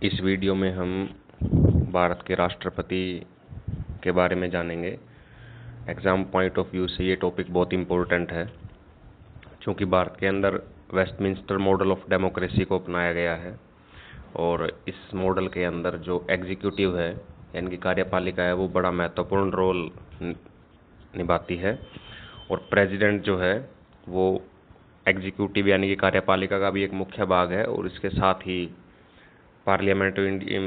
इस वीडियो में हम भारत के राष्ट्रपति के बारे में जानेंगे। एग्ज़ाम पॉइंट ऑफ व्यू से ये टॉपिक बहुत इम्पोर्टेंट है, क्योंकि भारत के अंदर वेस्टमिंस्टर मॉडल ऑफ डेमोक्रेसी को अपनाया गया है और इस मॉडल के अंदर जो एग्जीक्यूटिव है यानी कि कार्यपालिका है वो बड़ा महत्वपूर्ण रोल निभाती है और प्रेसिडेंट जो है वो एग्जीक्यूटिव यानी कि कार्यपालिका का भी एक मुख्य भाग है और इसके साथ ही पार्लियामेंट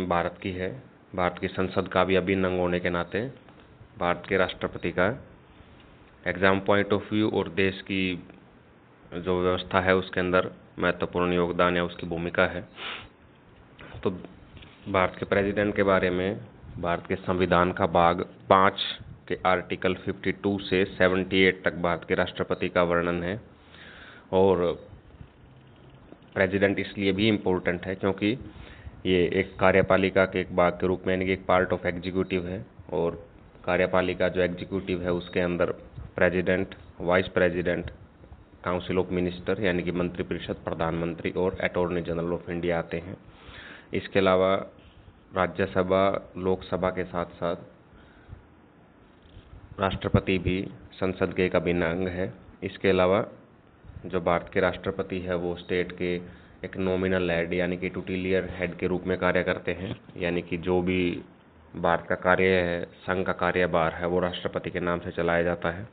भारत की है, भारत की संसद का भी अभिन्न अंग होने के नाते भारत के राष्ट्रपति का एग्ज़ाम पॉइंट ऑफ व्यू और देश की जो व्यवस्था है उसके अंदर महत्वपूर्ण योगदान या उसकी भूमिका है। तो भारत के प्रेसिडेंट के बारे में भारत के संविधान का भाग 5 के आर्टिकल 52 से 78 तक भारत के राष्ट्रपति का वर्णन है और प्रेसिडेंट इसलिए भी इम्पोर्टेंट है क्योंकि ये एक कार्यपालिका के एक भाग के रूप में यानी कि एक पार्ट ऑफ एग्जीक्यूटिव है और कार्यपालिका जो एग्जीक्यूटिव है उसके अंदर president, vice president, council of minister यानी कि मंत्रिपरिषद, प्रधानमंत्री और अटॉर्नी जनरल ऑफ इंडिया आते हैं। इसके अलावा राज्यसभा, लोकसभा के साथ साथ राष्ट्रपति भी संसद के एक अभिन्न अंग है। इसके अलावा जो भारत के राष्ट्रपति है वो स्टेट के एक नॉमिनल हेड यानी कि ट्यूटिलियर हेड के रूप में कार्य करते हैं, यानी कि जो भी भारत का कार्य है, संघ का कार्यभार है वो राष्ट्रपति के नाम से चलाया जाता है।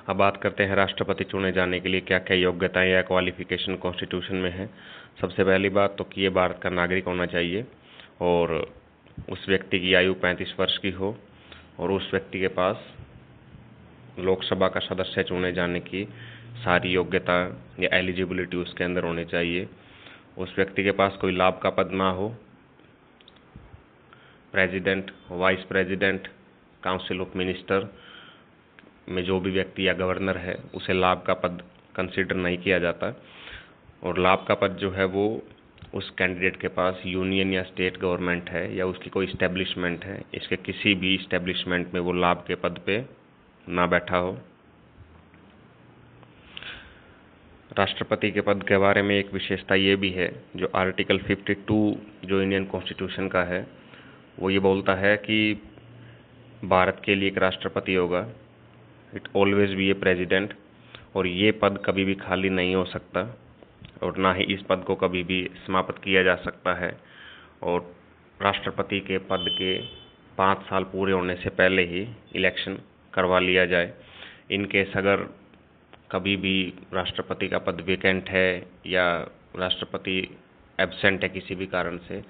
अब बात करते हैं राष्ट्रपति चुने जाने के लिए क्या क्या योग्यताएं या क्वालिफिकेशन कॉन्स्टिट्यूशन में है। सबसे पहली बात तो कि ये भारत का नागरिक होना चाहिए और उस व्यक्ति की आयु 35 वर्ष की हो और उस व्यक्ति के पास लोकसभा का सदस्य चुने जाने की सारी योग्यता या एलिजिबिलिटी उसके अंदर होनी चाहिए। उस व्यक्ति के पास कोई लाभ का पद ना हो। President, vice president, council of minister में जो भी व्यक्ति या गवर्नर है उसे लाभ का पद कंसिडर नहीं किया जाता और लाभ का पद जो है वो उस कैंडिडेट के पास यूनियन या स्टेट गवर्नमेंट है या उसकी कोई इस्टेब्लिशमेंट है, इसके किसी भी इस्टेब्लिशमेंट में वो लाभ के पद पे ना बैठा हो। राष्ट्रपति के पद के बारे में एक विशेषता ये भी है, जो आर्टिकल 52 जो इंडियन कॉन्स्टिट्यूशन का है वो ये बोलता है कि भारत के लिए एक राष्ट्रपति होगा, it always be A president, और ये पद कभी भी खाली नहीं हो सकता और ना ही इस पद को कभी भी समाप्त किया जा सकता है और राष्ट्रपति के पद के 5 साल पूरे होने से पहले ही इलेक्शन करवा लिया जाए। इन केस अगर कभी भी राष्ट्रपति का पद वेकेंट है या राष्ट्रपति एब्सेंट है किसी भी कारण से,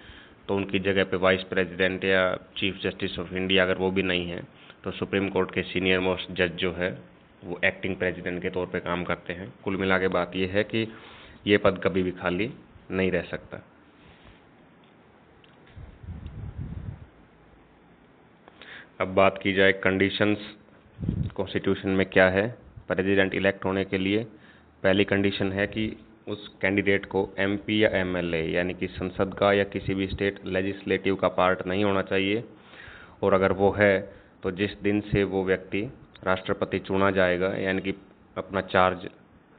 तो उनकी जगह पे वाइस प्रेसिडेंट या चीफ जस्टिस ऑफ इंडिया अगर वो भी नहीं है तो सुप्रीम कोर्ट के सीनियर मोस्ट जज जो है वो एक्टिंग प्रेसिडेंट के तौर पे काम करते हैं। कुल मिला के बात ये है कि ये पद कभी भी खाली नहीं रह सकता। अब बात की जाए कंडीशंस कॉन्स्टिट्यूशन में क्या है प्रेसिडेंट इलेक्ट होने के लिए। पहली कंडीशन है कि उस कैंडिडेट को एमपी या एमएलए यानी कि संसद का या किसी भी स्टेट लेजिस्लेटिव का पार्ट नहीं होना चाहिए और अगर वो है तो जिस दिन से वो व्यक्ति राष्ट्रपति चुना जाएगा यानी कि अपना चार्ज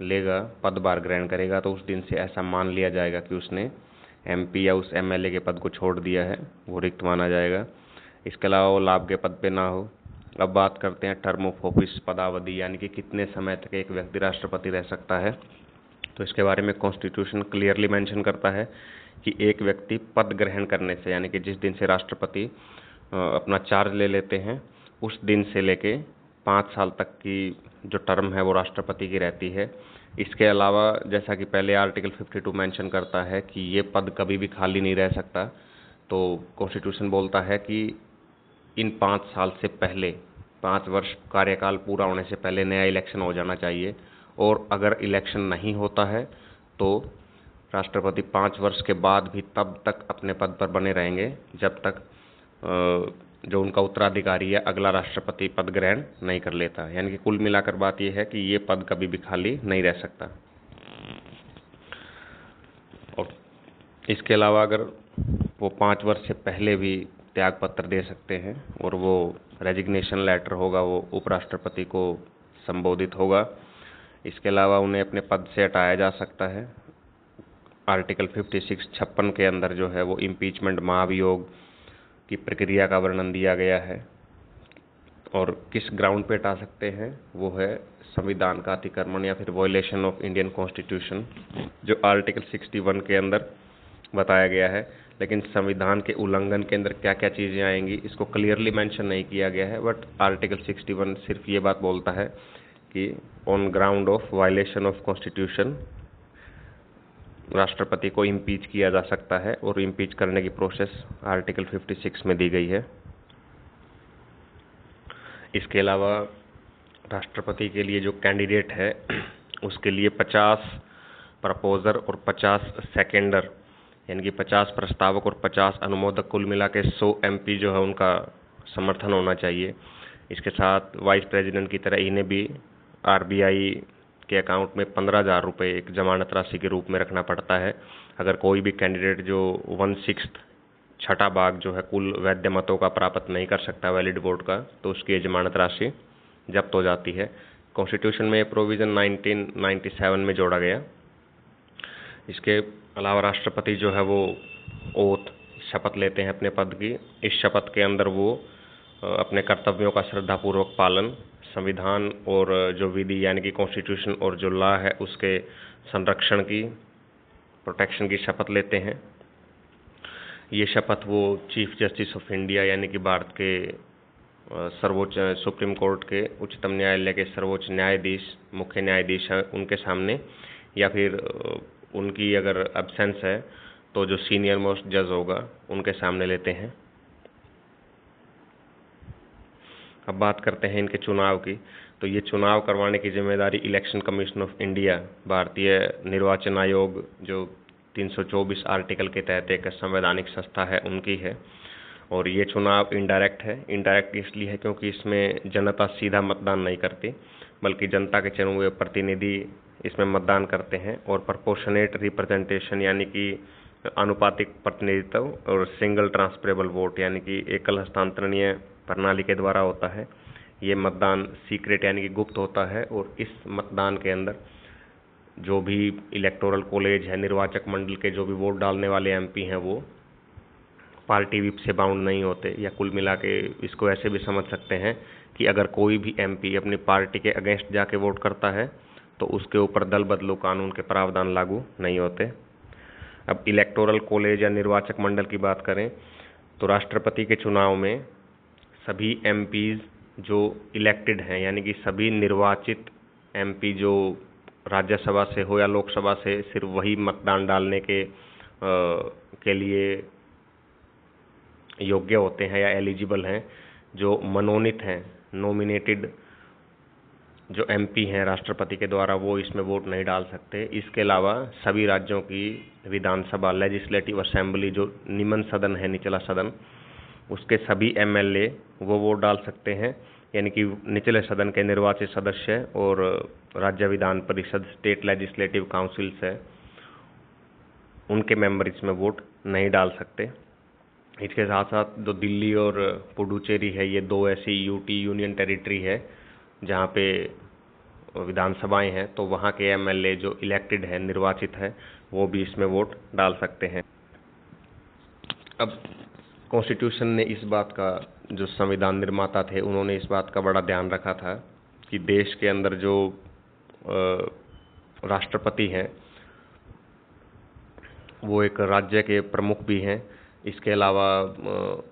लेगा, पदभार ग्रहण करेगा, तो उस दिन से ऐसा मान लिया जाएगा कि उसने एमपी या उस एमएलए के पद को छोड़ दिया है, वो रिक्त माना जाएगा। इसके अलावा वो लाभ के पद पे ना हो। अब बात करते हैं टर्म ऑफ ऑफिस, पदावधि, यानी कि कितने समय तक एक व्यक्ति राष्ट्रपति रह सकता है। तो इसके बारे में कॉन्स्टिट्यूशन क्लियरली मेंशन करता है कि एक व्यक्ति पद ग्रहण करने से यानी कि जिस दिन से राष्ट्रपति अपना चार्ज ले लेते हैं उस दिन से लेके 5 साल तक की जो टर्म है वो राष्ट्रपति की रहती है। इसके अलावा जैसा कि पहले आर्टिकल 52 मेंशन करता है कि ये पद कभी भी खाली नहीं रह सकता, तो कॉन्स्टिट्यूशन बोलता है कि इन 5 साल से पहले 5 वर्ष कार्यकाल पूरा होने से पहले नया इलेक्शन हो जाना चाहिए और अगर इलेक्शन नहीं होता है तो राष्ट्रपति 5 वर्ष के बाद भी तब तक अपने पद पर बने रहेंगे जब तक जो उनका उत्तराधिकारी है अगला राष्ट्रपति पद ग्रहण नहीं कर लेता। यानी कि कुल मिलाकर बात यह है कि ये पद कभी भी खाली नहीं रह सकता। और इसके अलावा अगर वो 5 वर्ष से पहले भी त्याग पत्र दे सकते हैं और वो रेजिग्नेशन लेटर होगा वो उपराष्ट्रपति को संबोधित होगा। इसके अलावा उन्हें अपने पद से हटाया जा सकता है आर्टिकल 56 के अंदर जो है वो इम्पीचमेंट महाभियोग की प्रक्रिया का वर्णन दिया गया है और किस ग्राउंड पे हटा सकते हैं वो है संविधान का अतिक्रमण या फिर वॉयलेशन ऑफ इंडियन कॉन्स्टिट्यूशन, जो आर्टिकल 61 के अंदर बताया गया है। लेकिन संविधान के उल्लंघन के अंदर क्या क्या चीज़ें आएंगी इसको क्लियरली मेंशन नहीं किया गया है, बट आर्टिकल 61 सिर्फ ये बात बोलता है कि on ground of violation of constitution राष्ट्रपति को इम्पीच किया जा सकता है और इम्पीच करने की प्रोसेस आर्टिकल 56 में दी गई है। इसके अलावा राष्ट्रपति के लिए जो कैंडिडेट है उसके लिए 50 प्रपोजर और 50 सेकेंडर यानी कि 50 प्रस्तावक और 50 अनुमोदक, कुल मिला के 100 एमपी जो है उनका समर्थन होना चाहिए। इसके साथ वाइस प्रेसिडेंट की तरह इन्हें भी आरबीआई के अकाउंट में 15,000 रुपये एक जमानत राशि के रूप में रखना पड़ता है। अगर कोई भी कैंडिडेट जो 1/6 छठा भाग जो है कुल वैध मतों का प्राप्त नहीं कर सकता वैलिड वोट का, तो उसकी जमानत राशि जब्त हो जाती है। कॉन्स्टिट्यूशन में ये प्रोविज़न 1997 में जोड़ा गया। इसके अलावा राष्ट्रपति जो है वो ओथ शपथ लेते हैं अपने पद की। इस शपथ के अंदर वो अपने कर्तव्यों का श्रद्धापूर्वक पालन, संविधान और जो विधि यानी कि कॉन्स्टिट्यूशन और जो लॉ है उसके संरक्षण की, प्रोटेक्शन की शपथ लेते हैं। ये शपथ वो चीफ जस्टिस ऑफ इंडिया यानी कि भारत के सर्वोच्च सुप्रीम कोर्ट के उच्चतम न्यायालय के सर्वोच्च न्यायाधीश, मुख्य न्यायाधीश हैं उनके सामने, या फिर उनकी अगर एब्सेंस है तो जो सीनियर मोस्ट जज होगा उनके सामने लेते हैं। अब बात करते हैं इनके चुनाव की। तो ये चुनाव करवाने की जिम्मेदारी इलेक्शन कमीशन ऑफ इंडिया, भारतीय निर्वाचन आयोग जो 324 आर्टिकल के तहत एक संवैधानिक संस्था है, उनकी है। और ये चुनाव इनडायरेक्ट है। इनडायरेक्ट इसलिए है क्योंकि इसमें जनता सीधा मतदान नहीं करती, बल्कि जनता के चुने हुए प्रतिनिधि इसमें मतदान करते हैं। और प्रपोर्शनेट रिप्रेजेंटेशन यानी कि आनुपातिक प्रतिनिधित्व और सिंगल ट्रांसफरेबल वोट यानी कि एकल हस्तांतरणीय प्रणाली के द्वारा होता है। ये मतदान सीक्रेट यानी कि गुप्त होता है और इस मतदान के अंदर जो भी इलेक्टोरल कॉलेज है, निर्वाचक मंडल के जो भी वोट डालने वाले एमपी हैं वो पार्टी विप से बाउंड नहीं होते। या कुल मिला के इसको ऐसे भी समझ सकते हैं कि अगर कोई भी एमपी अपनी पार्टी के अगेंस्ट जाके वोट करता है तो उसके ऊपर दल बदलू कानून के प्रावधान लागू नहीं होते। अब इलेक्टोरल कॉलेज या निर्वाचक मंडल की बात करें तो राष्ट्रपति के चुनाव में सभी एमपीज जो इलेक्टेड हैं यानी कि सभी निर्वाचित एमपी जो राज्यसभा से हो या लोकसभा से, सिर्फ वही मतदान डालने के लिए योग्य होते हैं या एलिजिबल हैं। जो मनोनीत हैं, नॉमिनेटेड जो एमपी हैं राष्ट्रपति के द्वारा, वो इसमें वोट नहीं डाल सकते। इसके अलावा सभी राज्यों की विधानसभा, लेजिस्लेटिव असेंबली जो निम्न सदन है, निचला सदन, उसके सभी एमएलए वो वोट डाल सकते हैं। यानी कि निचले सदन के निर्वाचित सदस्य और राज्य Vidhan Parishad, state legislative councils है, उनके मेंबर इसमें वोट नहीं डाल सकते। इसके साथ साथ जो दिल्ली और पुडुचेरी है, ये दो ऐसी यूटी यूनियन टेरिटरी है जहाँ पे विधानसभाएं हैं, तो वहाँ के एमएलए जो इलेक्टेड है, निर्वाचित है, वो भी इसमें वोट डाल सकते हैं। अब कॉन्स्टिट्यूशन ने इस बात का, जो संविधान निर्माता थे उन्होंने इस बात का बड़ा ध्यान रखा था कि देश के अंदर जो राष्ट्रपति हैं वो एक राज्य के प्रमुख भी हैं। इसके अलावा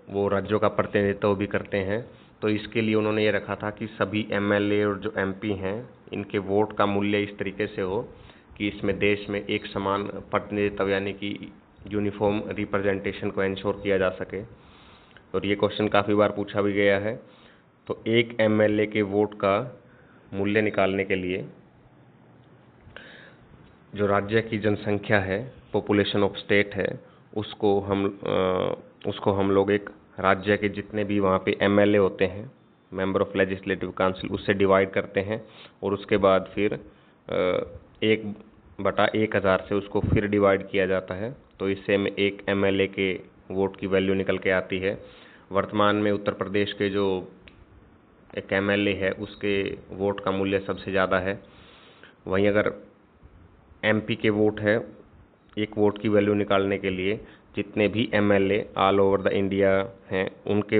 वो राज्यों का प्रतिनिधित्व भी करते हैं। तो इसके लिए उन्होंने ये रखा था कि सभी एमएलए और जो एमपी हैं इनके वोट का मूल्य इस तरीके से हो कि इसमें देश में एक समान प्रतिनिधित्व यानी कि यूनिफॉर्म रिप्रेजेंटेशन को इंश्योर किया जा सके। और ये क्वेश्चन काफ़ी बार पूछा भी गया है। तो एक एमएलए के वोट का मूल्य निकालने के लिए जो राज्य की जनसंख्या है, पॉपुलेशन ऑफ स्टेट है, उसको हम लोग एक राज्य के जितने भी वहाँ पे एमएलए होते हैं, मेंबर ऑफ लेजिस्लेटिव काउंसिल, उससे डिवाइड करते हैं और उसके बाद फिर 1/1000 से उसको फिर डिवाइड किया जाता है। तो इससे में एक एमएलए के वोट की वैल्यू निकल के आती है। वर्तमान में उत्तर प्रदेश के जो एक एमएलए है उसके वोट का मूल्य सबसे ज़्यादा है। वहीं अगर एमपी के वोट है एक वोट की वैल्यू निकालने के लिए जितने भी MLA all over the India हैं उनके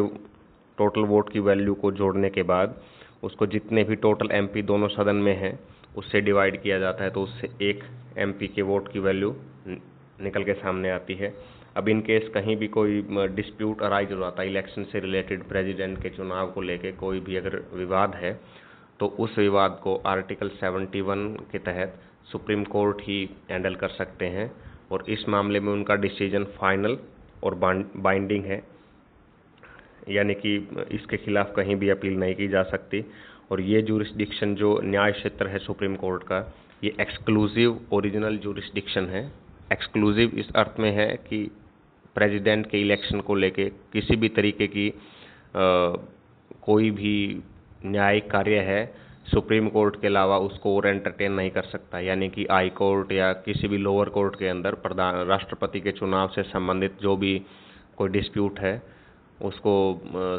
टोटल वोट की वैल्यू को जोड़ने के बाद उसको जितने भी टोटल एमपी दोनों सदन में हैं उससे डिवाइड किया जाता है, तो उससे एक एमपी के वोट की वैल्यू निकल के सामने आती है। अब इन केस कहीं भी कोई डिस्प्यूट अराइज हो जाता है इलेक्शन से रिलेटेड, प्रेसिडेंट के चुनाव को लेके कोई भी अगर विवाद है, तो उस विवाद को आर्टिकल 71 के तहत सुप्रीम कोर्ट ही हैंडल कर सकते हैं और इस मामले में उनका डिसीजन फाइनल और बाइंडिंग है, यानी कि इसके खिलाफ कहीं भी अपील नहीं की जा सकती। और ये जूरिस्डिक्शन जो न्याय क्षेत्र है सुप्रीम कोर्ट का, ये एक्सक्लूसिव ओरिजिनल जूरिस्डिक्शन है। एक्सक्लूसिव इस अर्थ में है कि प्रेसिडेंट के इलेक्शन को लेके किसी भी तरीके की कोई भी न्यायिक कार्य है सुप्रीम कोर्ट के अलावा उसको और एंटरटेन नहीं कर सकता, यानी कि हाई कोर्ट या किसी भी लोअर कोर्ट के अंदर राष्ट्रपति के चुनाव से संबंधित जो भी कोई डिस्प्यूट है उसको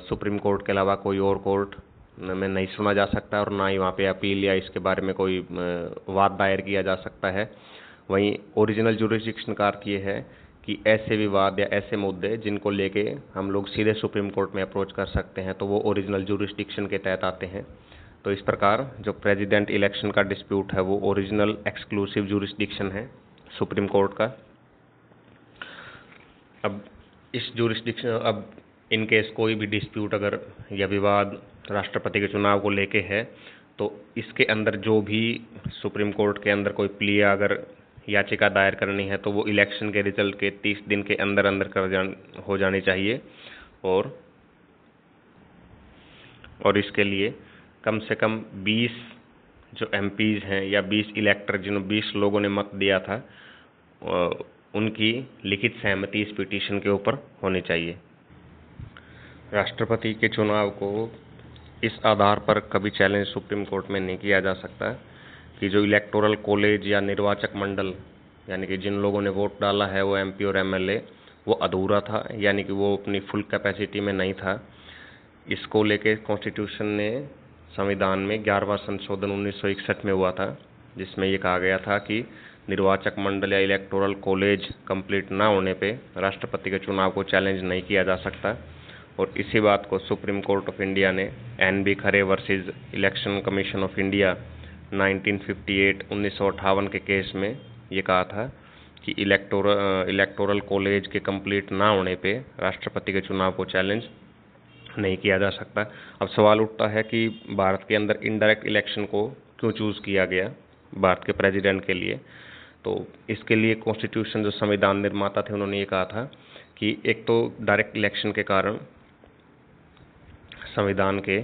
सुप्रीम कोर्ट के अलावा कोई और कोर्ट में नहीं सुना जा सकता और ना ही वहाँ पे अपील या इसके बारे में कोई वाद दायर किया जा सकता है। वहीं ओरिजिनल जुरिस्डिक्शन का अर्थ ये है कि ऐसे विवाद या ऐसे मुद्दे जिनको लेके हम लोग सीधे सुप्रीम कोर्ट में अप्रोच कर सकते हैं तो वो ओरिजिनल जुरिस्डिक्शन के तहत आते हैं। तो इस प्रकार जो प्रेसिडेंट इलेक्शन का डिस्प्यूट है वो ओरिजिनल एक्सक्लूसिव जुरिस्डिक्शन है सुप्रीम कोर्ट का। अब इस जुरिस्डिक्शन, अब इन केस कोई भी डिस्प्यूट अगर या विवाद राष्ट्रपति के चुनाव को लेके है तो इसके अंदर जो भी सुप्रीम कोर्ट के अंदर कोई प्ली अगर याचिका दायर करनी है तो वो इलेक्शन के रिजल्ट के 30 दिन के अंदर अंदर हो जानी चाहिए और इसके लिए कम से कम 20 जो एमपीज हैं या 20 इलेक्टर जिन्होंने 20 लोगों ने मत दिया था उनकी लिखित सहमति इस पिटीशन के ऊपर होनी चाहिए। राष्ट्रपति के चुनाव को इस आधार पर कभी चैलेंज सुप्रीम कोर्ट में नहीं किया जा सकता कि जो इलेक्टोरल कॉलेज या निर्वाचक मंडल यानी कि जिन लोगों ने वोट डाला है वो एमपी और एमएलए वो अधूरा था, यानी कि वो अपनी फुल कैपेसिटी में नहीं था। इसको लेके कॉन्स्टिट्यूशन ने संविधान में 11वां संशोधन 1961 में हुआ था जिसमें ये कहा गया था कि निर्वाचक मंडल या इलेक्टोरल कॉलेज कंप्लीट ना होने पे राष्ट्रपति के चुनाव को चैलेंज नहीं किया जा सकता। और इसी बात को सुप्रीम कोर्ट ऑफ इंडिया ने NB. Khare versus election commission of India 1958 के केस में ये कहा था कि इलेक्टोरल कॉलेज के कंप्लीट ना होने पे राष्ट्रपति के चुनाव को चैलेंज नहीं किया जा सकता। अब सवाल उठता है कि भारत के अंदर इनडायरेक्ट इलेक्शन को क्यों चूज़ किया गया भारत के प्रेसिडेंट के लिए। तो इसके लिए कॉन्स्टिट्यूशन जो संविधान निर्माता थे उन्होंने ये कहा था कि एक तो डायरेक्ट इलेक्शन के कारण संविधान के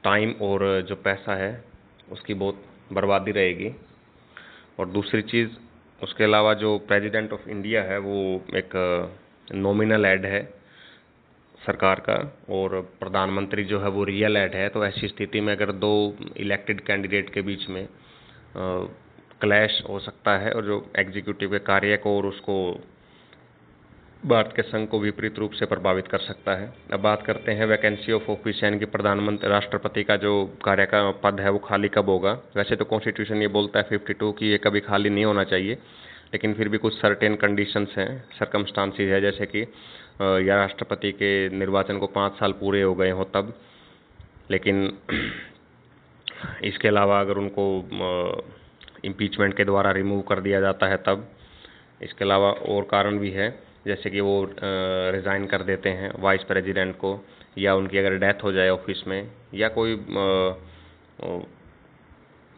टाइम और जो पैसा है उसकी बहुत बर्बादी रहेगी, और दूसरी चीज़ उसके अलावा जो प्रेसिडेंट ऑफ इंडिया है वो एक नॉमिनल हेड है सरकार का और प्रधानमंत्री जो है वो रियल हेड है। तो ऐसी स्थिति में अगर दो इलेक्टेड कैंडिडेट के बीच में क्लैश हो सकता है और जो एग्जीक्यूटिव के कार्य को और उसको भारत के संघ को विपरीत रूप से प्रभावित कर सकता है। अब बात करते हैं वैकेंसी ऑफ ऑफिस, यानी कि प्रधानमंत्री राष्ट्रपति का जो कार्य का पद है वो खाली कब होगा। वैसे तो कॉन्स्टिट्यूशन ये बोलता है 52 कि ये कभी खाली नहीं होना चाहिए, लेकिन फिर भी कुछ सर्टेन कंडीशंस हैं, सरकमस्टांसिस है, जैसे कि या राष्ट्रपति के निर्वाचन को 5 साल पूरे हो गए हों तब, लेकिन इसके अलावा अगर उनको इम्पीचमेंट के द्वारा रिमूव कर दिया जाता है तब। इसके अलावा और कारण भी है, जैसे कि वो रिज़ाइन कर देते हैं वाइस प्रेसिडेंट को, या उनकी अगर डेथ हो जाए ऑफिस में, या कोई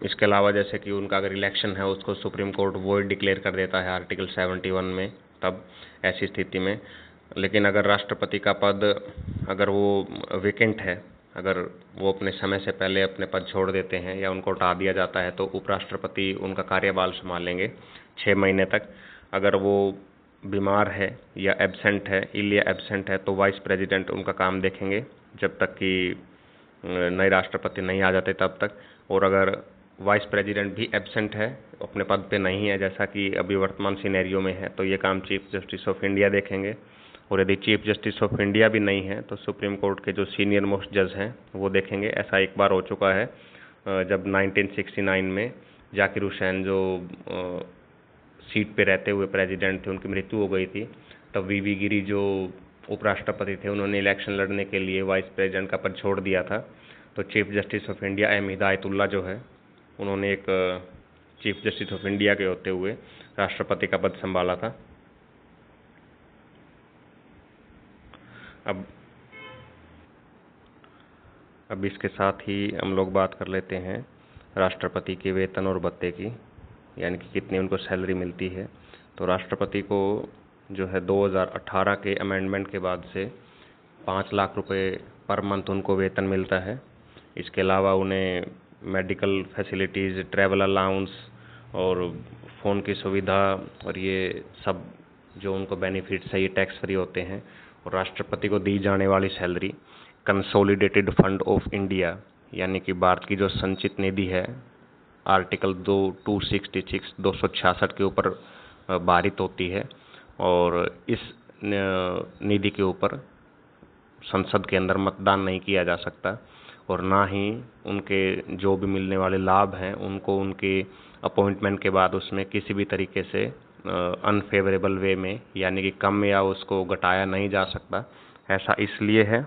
इसके अलावा जैसे कि उनका अगर इलेक्शन है उसको सुप्रीम कोर्ट वॉइड डिक्लेयर कर देता है आर्टिकल 71 में, तब ऐसी स्थिति में। लेकिन अगर राष्ट्रपति का पद अगर वो वेकेंट है, अगर वो अपने समय से पहले अपने पद छोड़ देते हैं या उनको हटा दिया जाता है तो उपराष्ट्रपति उनका कार्यभार संभालेंगे 6 महीने तक। अगर वो बीमार है या एब्सेंट है, इल या एब्सेंट है, तो वाइस प्रेसिडेंट उनका काम देखेंगे जब तक कि नए राष्ट्रपति नहीं आ जाते तब तक। और अगर वाइस प्रेसिडेंट भी एब्सेंट है, अपने पद पे नहीं है, जैसा कि अभी वर्तमान सिनेरियो में है, तो ये काम चीफ जस्टिस ऑफ इंडिया देखेंगे। और यदि चीफ जस्टिस ऑफ इंडिया भी नहीं है तो सुप्रीम कोर्ट के जो सीनियर मोस्ट जज हैं वो देखेंगे। ऐसा एक बार हो चुका है जब 1969 में जाकिर हुसैन जो सीट पे रहते हुए प्रेसिडेंट थे, उनकी मृत्यु हो गई थी, तब वीवी गिरी जो उपराष्ट्रपति थे, उन्होंने इलेक्शन लड़ने के लिए वाइस प्रेसिडेंट का पद छोड़ दिया था। तो chief justice of India M Hidayatullah जो है, उन्होंने एक चीफ जस्टिस ऑफ इंडिया के होते हुए राष्ट्रपति का पद संभाला था। अब इसके साथ ही हम लोग बात कर लेते हैं राष्ट्रपति के वेतन और भत्ते की, यानी कि कितनी उनको सैलरी मिलती है। तो राष्ट्रपति को जो है 2018 के अमेंडमेंट के बाद से 5 लाख रुपए पर मंथ उनको वेतन मिलता है। इसके अलावा उन्हें मेडिकल फैसिलिटीज़, ट्रैवल अलाउंस और फ़ोन की सुविधा और ये सब जो उनको बेनिफिट्स है, ये टैक्स फ्री होते हैं। और राष्ट्रपति को दी जाने वाली salary consolidated fund of India, यानी कि भारत की जो संचित निधि है, आर्टिकल 266 के ऊपर पारित होती है। और इस निधि के ऊपर संसद के अंदर मतदान नहीं किया जा सकता, और ना ही उनके जो भी मिलने वाले लाभ हैं उनको उनके अपॉइंटमेंट के बाद उसमें किसी भी तरीके से अनफेवरेबल वे में, यानी कि कम या उसको घटाया नहीं जा सकता। ऐसा इसलिए है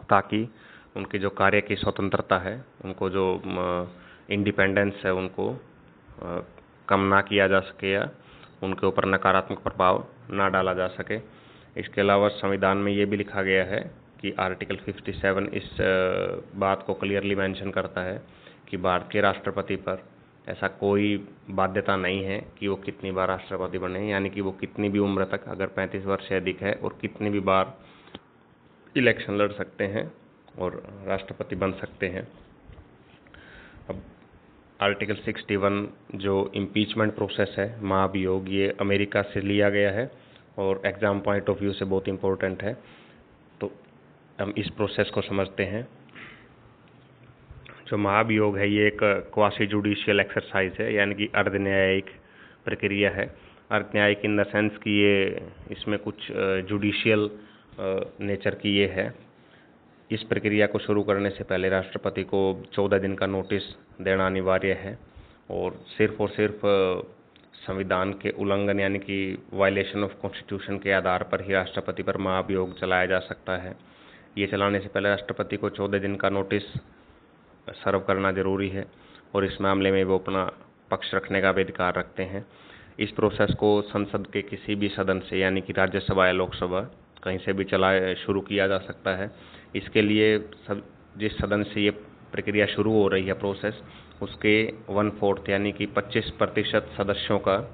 ताकि उनकी जो कार्य की स्वतंत्रता है, उनको जो इंडिपेंडेंस है, उनको कम ना किया जा सके या उनके ऊपर नकारात्मक प्रभाव ना डाला जा सके। इसके अलावा संविधान में ये भी लिखा गया है कि आर्टिकल 57 इस बात को क्लियरली मेंशन करता है कि भारत के राष्ट्रपति पर ऐसा कोई बाध्यता नहीं है कि वो कितनी बार राष्ट्रपति बने, यानी कि वो कितनी भी उम्र तक, अगर 35 वर्ष से अधिक है, और कितनी भी बार इलेक्शन लड़ सकते हैं और राष्ट्रपति बन सकते हैं। अब आर्टिकल 61 जो इम्पीचमेंट प्रोसेस है, महाभियोग, ये अमेरिका से लिया गया है और एग्ज़ाम पॉइंट ऑफ व्यू से बहुत इम्पोर्टेंट है। तो हम इस प्रोसेस को समझते हैं। जो महाभियोग है, ये एक क्वासी जुडिशियल एक्सरसाइज है, यानी कि अर्ध न्यायिक प्रक्रिया है। अर्ध न्यायिक इन द सेंस कि ये इसमें कुछ जुडिशियल नेचर की ये है। इस प्रक्रिया को शुरू करने से पहले राष्ट्रपति को 14 दिन का नोटिस देना अनिवार्य है, और सिर्फ संविधान के उल्लंघन, यानी कि वायलेशन ऑफ कॉन्स्टिट्यूशन के आधार पर ही राष्ट्रपति पर महाभियोग चलाया जा सकता है। ये चलाने से पहले राष्ट्रपति को 14 दिन का नोटिस सर्व करना जरूरी है, और इस मामले में वो अपना पक्ष रखने का भी अधिकार रखते हैं। इस प्रोसेस को संसद के किसी भी सदन से, यानी कि राज्यसभा या लोकसभा, कहीं से भी शुरू किया जा सकता है। इसके लिए जिस सदन से ये प्रक्रिया शुरू हो रही है प्रोसेस, उसके 1/4 यानी कि 25% सदस्यों का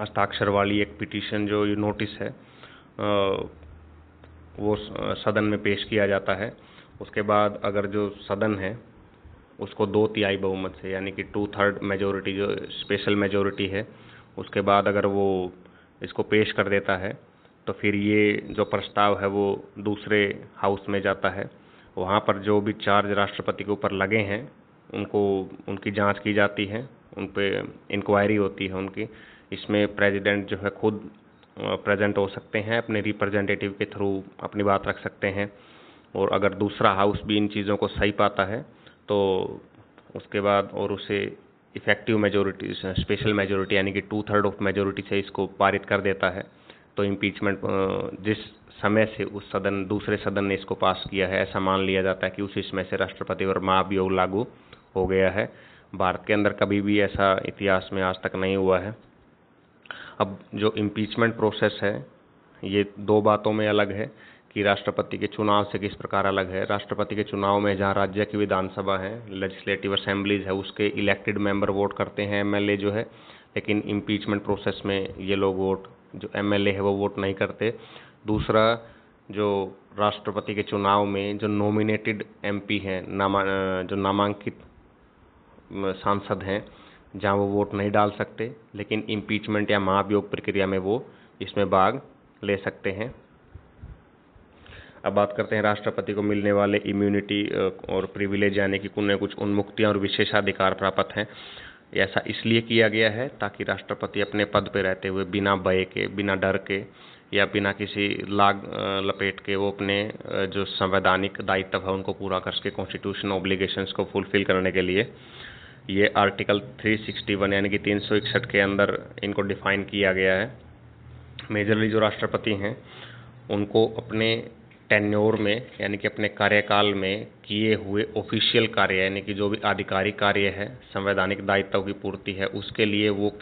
हस्ताक्षर वाली एक पिटीशन जो ये नोटिस है, वो सदन में पेश किया जाता है। उसके बाद अगर जो सदन है उसको 2/3 बहुमत से, यानी कि 2/3 मेजोरिटी जो स्पेशल मेजोरिटी है, उसके बाद अगर वो इसको पेश कर देता है, तो फिर ये जो प्रस्ताव है वो दूसरे हाउस में जाता है। वहाँ पर जो भी चार्ज राष्ट्रपति के ऊपर लगे हैं उनकी जांच की जाती है, उन पे इंक्वायरी होती है उनकी। इसमें प्रेसिडेंट जो है खुद प्रेजेंट हो सकते हैं, अपने रिप्रेजेंटेटिव के थ्रू अपनी बात रख सकते हैं, और अगर दूसरा हाउस भी इन चीज़ों को सही पाता है तो उसके बाद और उसे इफेक्टिव मेजोरिटी, स्पेशल मेजोरिटी, यानी कि 2/3 ऑफ मेजोरिटी से इसको पारित कर देता है। तो इम्पीचमेंट जिस समय से उस दूसरे सदन ने इसको पास किया है, ऐसा मान लिया जाता है कि उसी समय से राष्ट्रपति पर महाभियोग लागू हो गया है। भारत के अंदर कभी भी ऐसा इतिहास में आज तक नहीं हुआ है। अब जो इम्पीचमेंट प्रोसेस है, ये 2 बातों में अलग है कि राष्ट्रपति के चुनाव से किस प्रकार अलग है। राष्ट्रपति के चुनाव में जहाँ राज्य की विधानसभा है, लेजिस्लेटिव असेंबलीज है, उसके इलेक्टेड मेंबर वोट करते हैं, एमएलए जो है, लेकिन इम्पीचमेंट प्रोसेस में ये लोग वोट, जो एमएलए है वो वोट नहीं करते। दूसरा, जो राष्ट्रपति के चुनाव में जो नॉमिनेटेड एमपी हैं, जो नामांकित सांसद हैं, जहाँ वो वोट नहीं डाल सकते, लेकिन इम्पीचमेंट या महाभियोग प्रक्रिया में वो इसमें भाग ले सकते हैं। अब बात करते हैं राष्ट्रपति को मिलने वाले इम्यूनिटी और प्रिविलेज, यानी कि कुछ उन्मुक्तियां और विशेषाधिकार प्राप्त हैं। ऐसा इसलिए किया गया है ताकि राष्ट्रपति अपने पद पर रहते हुए बिना भय के, बिना डर के या बिना किसी लाग लपेट के वो अपने जो संवैधानिक दायित्व है उनको पूरा कर सके, कॉन्स्टिट्यूशन ऑब्लिगेशंस को फुलफिल करने के लिए। ये आर्टिकल 361 यानी कि 361 के अंदर इनको डिफाइन किया गया है। मेजरली जो राष्ट्रपति हैं उनको अपने टेन्योर में यानी कि अपने कार्यकाल में किए हुए ऑफिशियल कार्य यानी कि जो भी आधिकारिक कार्य है, संवैधानिक दायित्व की पूर्ति है, उसके लिए वो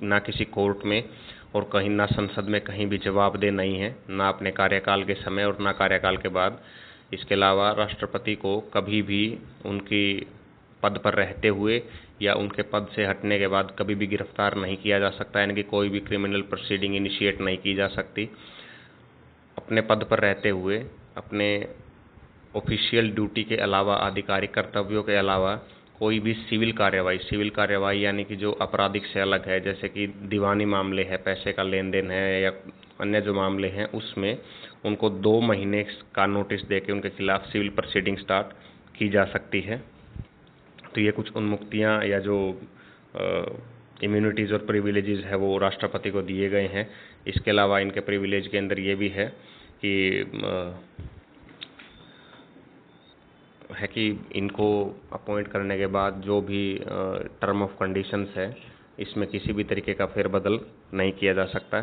ना किसी कोर्ट में और कहीं ना संसद में कहीं भी जवाबदेह नहीं है, ना अपने कार्यकाल के समय और ना कार्यकाल के बाद। इसके अलावा राष्ट्रपति को कभी भी उनकी पद पर रहते हुए या उनके पद से हटने के बाद कभी भी गिरफ्तार नहीं किया जा सकता, यानी कि कोई भी क्रिमिनल प्रोसीडिंग इनिशिएट नहीं की जा सकती। अपने पद पर रहते हुए अपने ऑफिशियल ड्यूटी के अलावा, आधिकारिक कर्तव्यों के अलावा कोई भी सिविल कार्यवाही यानी कि जो आपराधिक से अलग है, जैसे कि दीवानी मामले है, पैसे का लेन देन है या अन्य जो मामले हैं, उसमें उनको 2 महीने का नोटिस देके उनके खिलाफ सिविल प्रोसीडिंग स्टार्ट की जा सकती है। तो ये कुछ उन्मुक्तियां या जो इम्यूनिटीज़ और प्रिविलेजेस है वो राष्ट्रपति को दिए गए हैं। इसके अलावा इनके प्रिविलेज के अंदर ये भी है कि इनको अपॉइंट करने के बाद जो भी टर्म ऑफ कंडीशंस है इसमें किसी भी तरीके का फेरबदल नहीं किया जा सकता।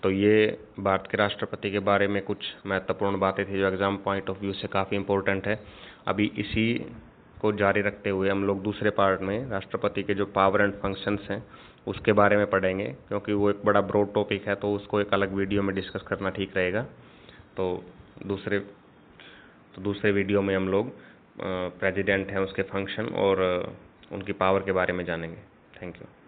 तो ये भारत के राष्ट्रपति के बारे में कुछ महत्वपूर्ण बातें थी जो एग्ज़ाम पॉइंट ऑफ व्यू से काफ़ी इंपॉर्टेंट है। अभी इसी को जारी रखते हुए हम लोग दूसरे पार्ट में राष्ट्रपति के जो पावर एंड फंक्शंस हैं उसके बारे में पढ़ेंगे, क्योंकि वो एक बड़ा ब्रॉड टॉपिक है, तो उसको एक अलग वीडियो में डिस्कस करना ठीक रहेगा। तो दूसरे वीडियो में हम लोग प्रेसिडेंट हैं, उसके फंक्शन और उनकी पावर के बारे में जानेंगे। Thank you.